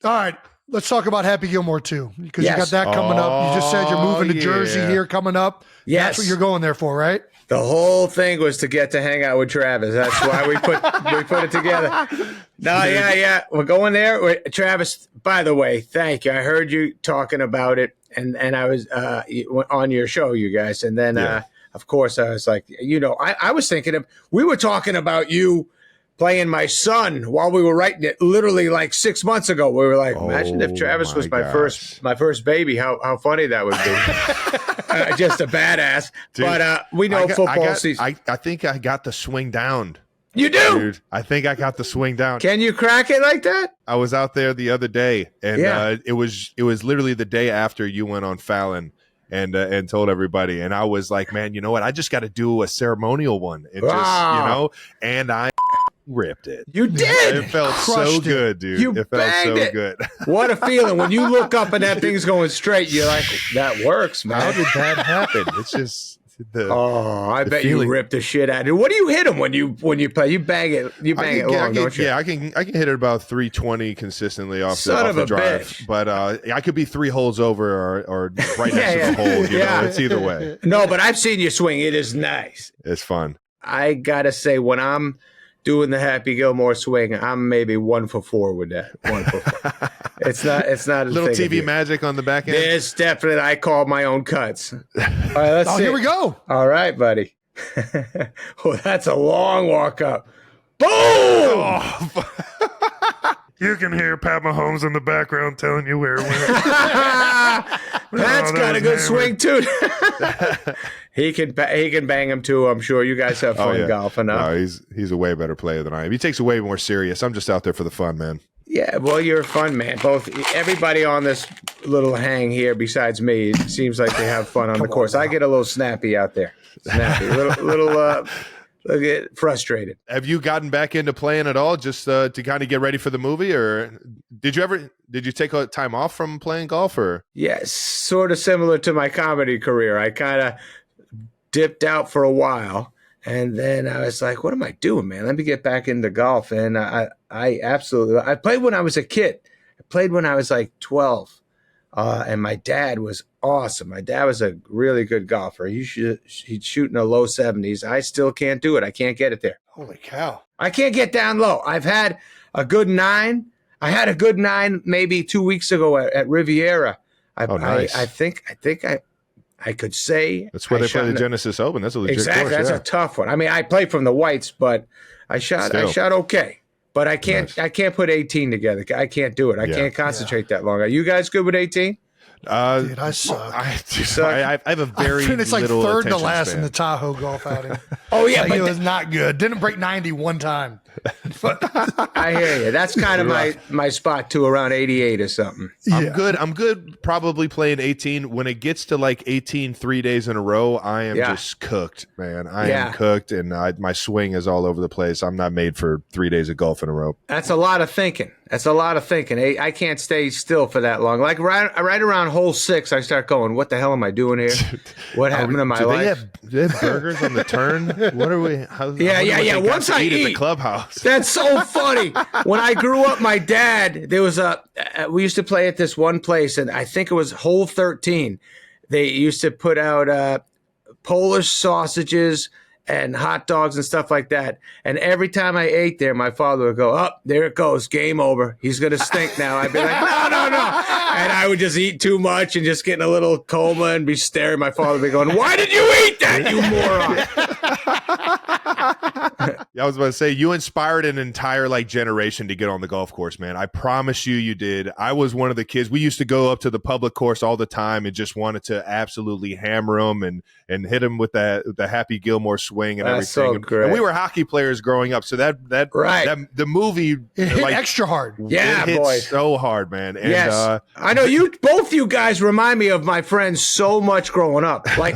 All right. Let's talk about Happy Gilmore too, because you got that coming up. You just said you're moving to Jersey here coming up. Yes. That's what you're going there for, right? The whole thing was to get to hang out with Travis. That's why we put it together. No, yeah. We're going there. Travis, by the way, thank you. I heard you talking about it, and I was on your show, you guys. And then, of course, I was like, I was thinking we were talking about you playing my son while we were writing it literally like 6 months ago. We were like, imagine if Travis was my first baby, how funny that would be. Just a badass. Dude, but we know football season. I think I got the swing down. You do? Dude, I think I got the swing down. Can you crack it like that? I was out there the other day, and it was literally the day after you went on Fallon and told everybody. And I was like, man, you know what? I just got to do a ceremonial one. And and I ripped it. You did. It felt so good, dude. It felt so good. What a feeling when you look up and that thing's going straight. You're like, that works, man. How did that happen? It's just I bet feeling. You ripped the shit out of it. What do you hit them when you play? You bang it. You bang it long, don't you? Yeah, I can hit it about 320 consistently off the drive. Bitch. But I could be 3 holes over or right next to the hole. You know, it's either way. No, but I've seen you swing. It is nice. It's fun. I gotta say, when I'm doing the Happy Gilmore swing, I'm maybe 1 for 4 with that. 1 for 4. It's not a little TV magic on the back end. There's definitely. I call my own cuts. All right, let's see. Here we go. All right, buddy. Oh, that's a long walk up. Boom! Oh. You can hear Pat Mahomes in the background telling you where it went. Pat's got a good swing too. He can bang him too. I'm sure you guys have fun golfing. No, he's a way better player than I am. He takes it way more serious. I'm just out there for the fun, man. Yeah, well, you're a fun man. Everybody on this little hang here, besides me, it seems like they have fun on the course. I get a little snappy out there. Little get frustrated. Have you gotten back into playing at all, just to kind of get ready for the movie, or did you take a time off from playing golf, or? Yes, sort of similar to my comedy career. I kind of dipped out for a while, and then I was like, "What am I doing, man? Let me get back into golf." And I played when I was a kid. I played when I was like 12. And my dad was awesome. My dad was a really good golfer. He'd shoot in the low 70s. I still can't do it. I can't get it there. Holy cow. I can't get down low. I've had a good 9. I had a good 9 maybe 2 weeks ago at Riviera. Nice. I think I could say. That's where they play the Genesis Open. That's a legit course. Exactly. That's a tough one. I mean, I played from the whites, but I shot okay. But I can't put 18 together. I can't do it. I can't concentrate that long. Are you guys good with 18? Dude, I suck. I have a very it's like little third to attention last span. in the Tahoe golf outing. Oh yeah, like, it was not good. Didn't break 90 one time. I hear you. That's kind of my spot too, around 88 or something. I'm good. Probably playing 18. When it gets to like 18 3 days in a row, I am just cooked, man. I am cooked, and my swing is all over the place. I'm not made for 3 days of golf in a row. That's a lot of thinking. I can't stay still for that long. Like right around hole 6, I start going, "What the hell am I doing here? What happened to my life?" They have burgers on the turn. What are we? Yeah. Once I eat at the clubhouse. That's so funny. When I grew up, my dad, there was we used to play at this one place, and I think it was hole 13. They used to put out Polish sausages and hot dogs and stuff like that. And every time I ate there, my father would go, "Oh, there it goes. Game over. He's going to stink now." I'd be like, no. And I would just eat too much and just get in a little coma and be staring. My father would be going, "Why did you eat that, you moron?" I was about to say, you inspired an entire generation to get on the golf course, man. I promise you did. I was one of the kids. We used to go up to the public course all the time and just wanted to absolutely hammer them and hit them with the Happy Gilmore swing and That's everything. So great. And we were hockey players growing up, so that the movie it hit extra hard. Yeah, it hit boy, so hard, man. And, yes, I know both you guys remind me of my friends so much growing up. Like,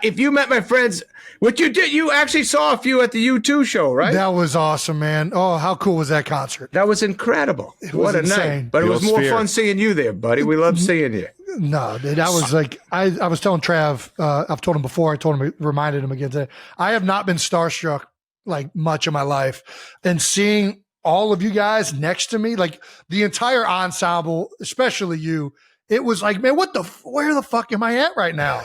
if you met my friends. What you did, you actually saw a few at the U2 show, right? That was awesome, man. Oh, how cool was that concert? That was incredible. What a night. But it was more fun seeing you there, buddy. We love seeing you. No, dude, that was like, I was telling Trav, I've told him before, reminded him again today, I have not been starstruck like much in my life. And seeing all of you guys next to me, like the entire ensemble, especially you, it was like, man, where the fuck am I at right now?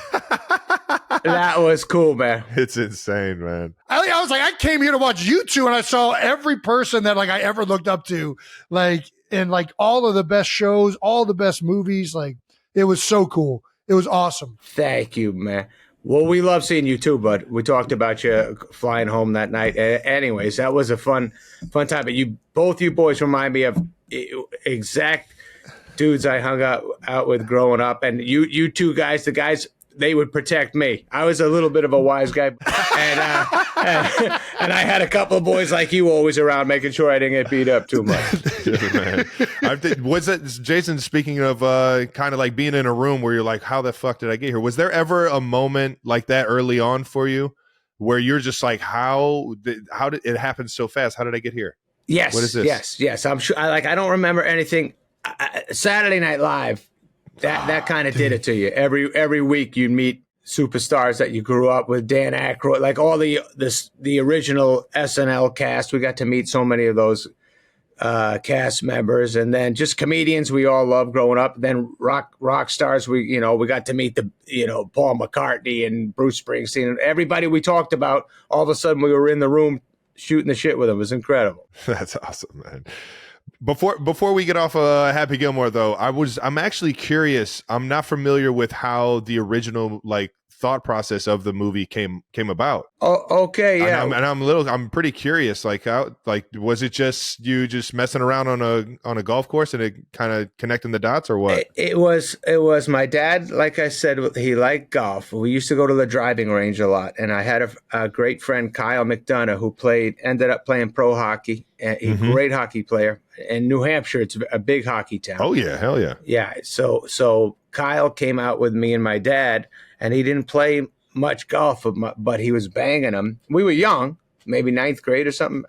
That was cool, man. It's insane, man. I was like, I came here to watch you two, and I saw every person that like I ever looked up to, like, in like all of the best shows, all the best movies. Like, it was so cool. It was awesome. Thank you, man. Well, we love seeing you too, bud. We talked about you flying home that night. Anyways, that was a fun time. But both you boys remind me of exact dudes I hung out with growing up. And you two guys, the guys, they would protect me. I was a little bit of a wise guy, and I had a couple of boys like you always around, making sure I didn't get beat up too much. Yeah, man. Was that Jason? Speaking of kind of like being in a room where you're like, "How the fuck did I get here?" Was there ever a moment like that early on for you, where you're just like, "How did it happen so fast? How did I get here?" Yes. What is this? Yes. I'm sure. I don't remember anything. Saturday Night Live. That kind of did it to you. Every week you'd meet superstars that you grew up with. Dan Aykroyd, like all the original SNL cast. We got to meet so many of those cast members, and then just comedians we all loved growing up. Then rock stars. We got to meet Paul McCartney and Bruce Springsteen and everybody we talked about. All of a sudden we were in the room shooting the shit with them. It was incredible. That's awesome, man. Before we get off Happy Gilmore, though, I'm actually curious. I'm not familiar with how the original like thought process of the movie came about. Oh, okay, yeah. And I'm pretty curious. Like, was it just you just messing around on a golf course and it kind of connecting the dots, or what? It was my dad. Like I said, he liked golf. We used to go to the driving range a lot, and I had a great friend, Kyle McDonough, who ended up playing pro hockey. A great hockey player. In New Hampshire, it's a big hockey town. Oh yeah, hell yeah. Yeah. So Kyle came out with me and my dad, and he didn't play much golf, but he was banging them. We were young, maybe ninth grade or something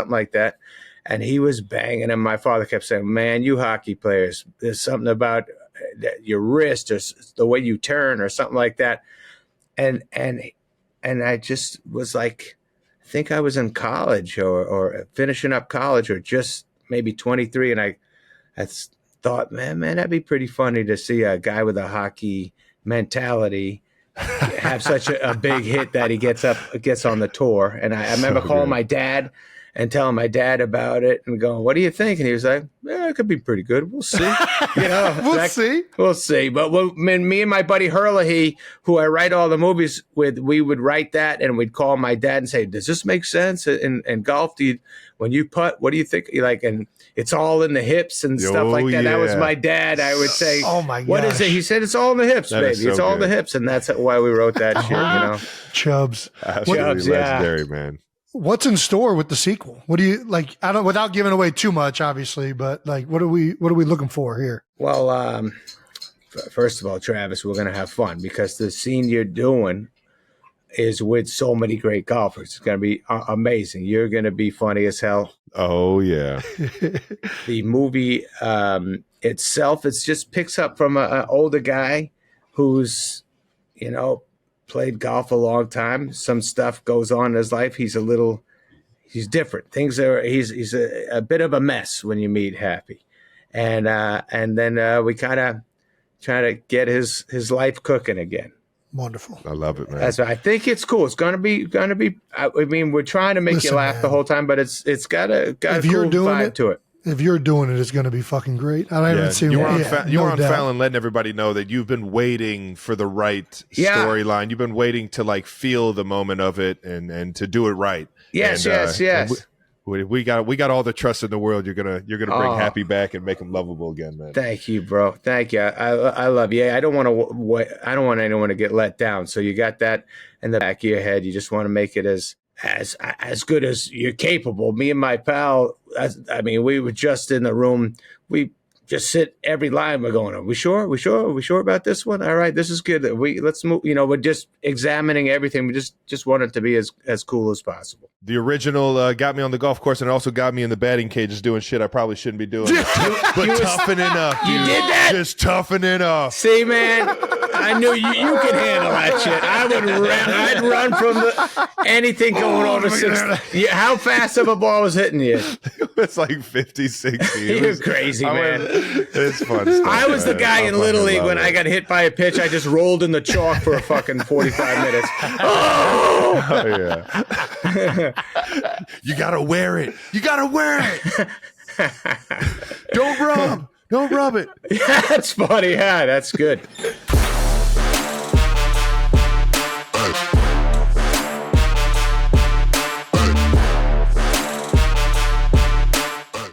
like that. And he was banging them. My father kept saying, "Man, you hockey players, there's something about your wrist or the way you turn or something like that." And I just was like, I think I was in college or finishing up college or just maybe 23. And I thought, man, that'd be pretty funny to see a guy with a hockey mentality have such a big hit that he gets on the tour. And I remember calling my dad and telling my dad about it and going, "What do you think?" And he was like, "Yeah, it could be pretty good. We'll see." We'll see. But me and my buddy Herlihy, who I write all the movies with, we would write that and we'd call my dad and say, "Does this make sense in golf? When you putt, what do you think?" And it's all in the hips and stuff like that. Yeah. That was my dad. I would say, "Oh my god, what is it?" He said, "It's all in the hips, baby. It's all in the hips," and that's why we wrote that shit. Chubbs. Absolutely legendary, man. What's in store with the sequel? What do you like? I don't, without giving away too much, obviously, but like, what are we looking for here? Well, first of all, Travis, we're gonna have fun because the scene you're doing is with so many great golfers. It's gonna be amazing. You're gonna be funny as hell. Oh yeah. The movie itself, it just picks up from an older guy who's, played golf a long time. Some stuff goes on in his life. He's different. He's a bit of a mess when you meet Happy. And then we kind of try to get his life cooking again. Wonderful. I love it, man. That's I think it's cool. It's gonna be. I mean, we're trying to make you laugh the whole time, but it's got a cool vibe to it. If you're doing it, it's going to be fucking great. I haven't seen you were on doubt. Fallon letting everybody know that you've been waiting for the right storyline. You've been waiting to like feel the moment of it and to do it right. Yes. We got all the trust in the world. You're gonna bring Happy back and make him lovable again, man. Thank you, bro. Thank you. I love you. I don't want anyone to get let down. So you got that in the back of your head. You just want to make it as good as you're capable. Me and my pal, we were just in the room. We just sit every line. We're going, "Are we sure? We sure about this one? All right, this is good. Let's move." We're just examining everything. We just want it to be as cool as possible. The original got me on the golf course and it also got me in the batting cages doing shit I probably shouldn't be doing. But toughening up. You did that? Just toughening up. See, man, I knew you could handle that shit. I'd run from anything going over 60. How fast of a ball was hitting you? It's like 50, 60. You're crazy, man. It's fun stuff. I was the man. guy I in Little fucking League when love I it. got hit by a pitch. I just rolled in the chalk for a fucking 45 minutes. Oh! Oh, yeah. You gotta wear it. You gotta wear it. Don't rub it. That's funny. Yeah, that's good.